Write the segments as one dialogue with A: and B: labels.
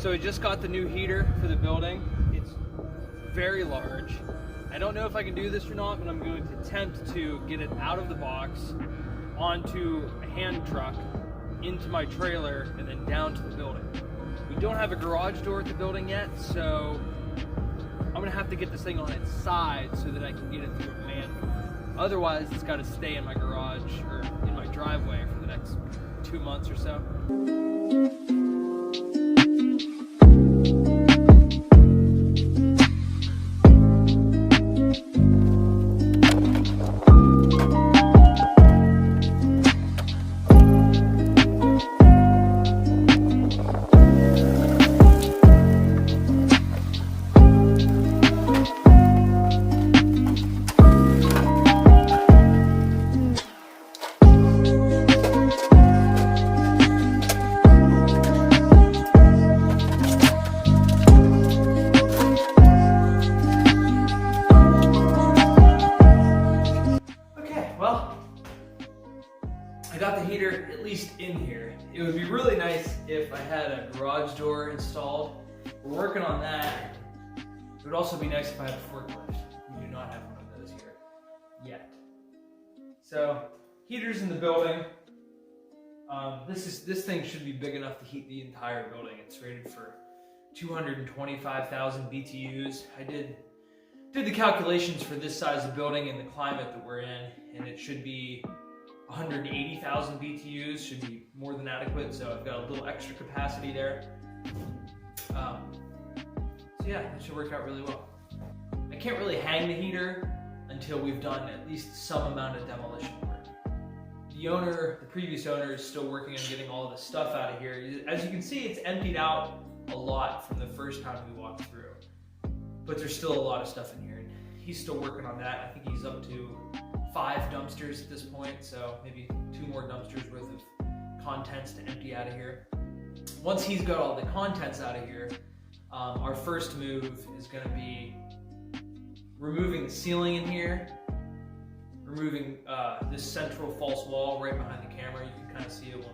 A: So I just got the new heater for the building. It's very large. I don't know if I can do this or not, but I'm going to attempt to get it out of the box onto a hand truck, into my trailer, and then down to the building. We don't have a garage door at the building yet, so I'm gonna have to get this thing on its side so that I can get it through a man door. Otherwise, it's gotta stay in my garage or in my driveway for the next 2 months or so. I got the heater at least in here. It would be really nice if I had a garage door installed. We're working on that. It would also be nice if I had a forklift. We do not have one of those here yet. So, heater's in the building. This thing should be big enough to heat the entire building. It's rated for 225,000 BTUs. I did the calculations for this size of building and the climate that we're in, and it should be 180,000 BTUs, should be more than adequate, so I've got a little extra capacity there. So yeah, it should work out really well. I can't really hang the heater until we've done at least some amount of demolition work. The previous owner is still working on getting all the stuff out of here. As you can see, it's emptied out a lot from the first time we walked through, but there's still a lot of stuff in here, and he's still working on that. I think he's up to 5 dumpsters at this point, so maybe 2 more dumpsters worth of contents to empty out of here. Once he's got all the contents out of here, our first move is going to be removing the ceiling in here, removing this central false wall right behind the camera. You can kind of see it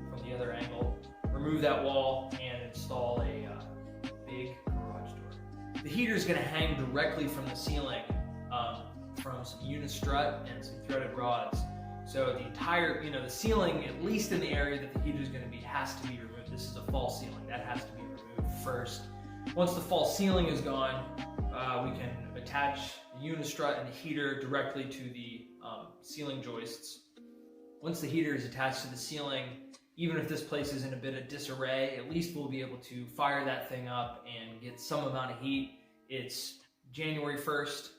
A: from the other angle. Remove that wall and install a big garage door. The heater is going to hang directly from the ceiling, from some unistrut and some threaded rods. So the entire, the ceiling, at least in the area that the heater is going to be, has to be removed. This is a false ceiling. That has to be removed first. Once the false ceiling is gone, we can attach the unistrut and the heater directly to the ceiling joists. Once the heater is attached to the ceiling, even if this place is in a bit of disarray, at least we'll be able to fire that thing up and get some amount of heat. It's January 1st.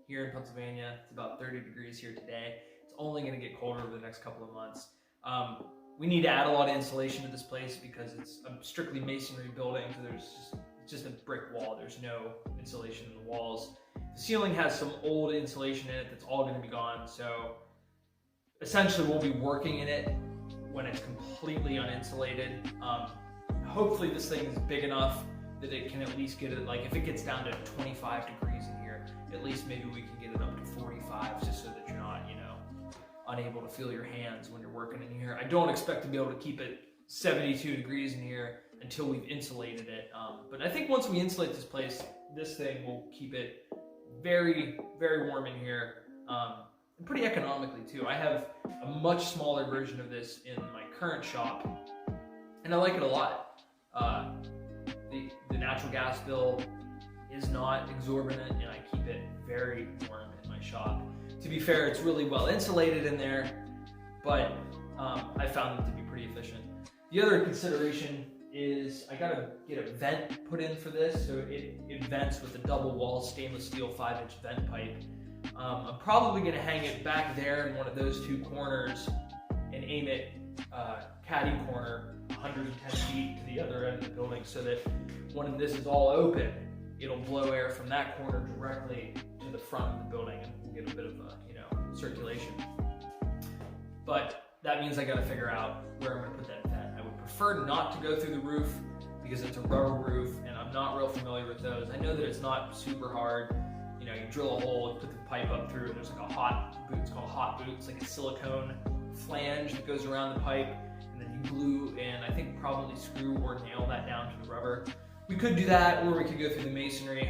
A: Here in Pennsylvania. It's about 30 degrees here today. It's only going to get colder over the next couple of months. We need to add a lot of insulation to this place because it's a strictly masonry building, so it's just a brick wall. There's no insulation in the walls. The ceiling has some old insulation in it that's all going to be gone, so essentially we'll be working in it when it's completely uninsulated. Hopefully this thing is big enough that it can at least get it, like if it gets down to 25 degrees in here, at least maybe we can get it up to 45, just so that you're not, unable to feel your hands when you're working in here. I don't expect to be able to keep it 72 degrees in here until we've insulated it. But I think once we insulate this place, this thing will keep it very, very warm in here. And pretty economically too. I have a much smaller version of this in my current shop, and I like it a lot. The natural gas bill is not exorbitant, and I keep it very warm in my shop. To be fair, it's really well insulated in there, but I found it to be pretty efficient. The other consideration is I gotta get a vent put in for this, so it vents with a double wall stainless steel 5-inch vent pipe. I'm probably gonna hang it back there in one of those 2 corners and aim it caddy corner 110 feet to the other end of the building, so that when this is all open, it'll blow air from that corner directly to the front of the building, and we'll get a bit of circulation. But that means I gotta figure out where I'm gonna put that vent. I would prefer not to go through the roof because it's a rubber roof, and I'm not real familiar with those. I know that it's not super hard. You drill a hole, you put the pipe up through, and there's like a hot boot. It's called a hot boot. It's like a silicone flange that goes around the pipe, and then you glue and I think probably screw or nail that down to the rubber. We could do that, or we could go through the masonry.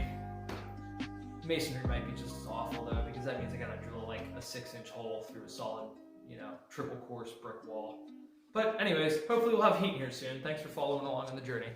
A: Masonry might be just as awful though, because that means I gotta drill like a 6-inch hole through a solid, you know, triple course brick wall. But anyways, hopefully we'll have heat here soon. Thanks for following along on the journey.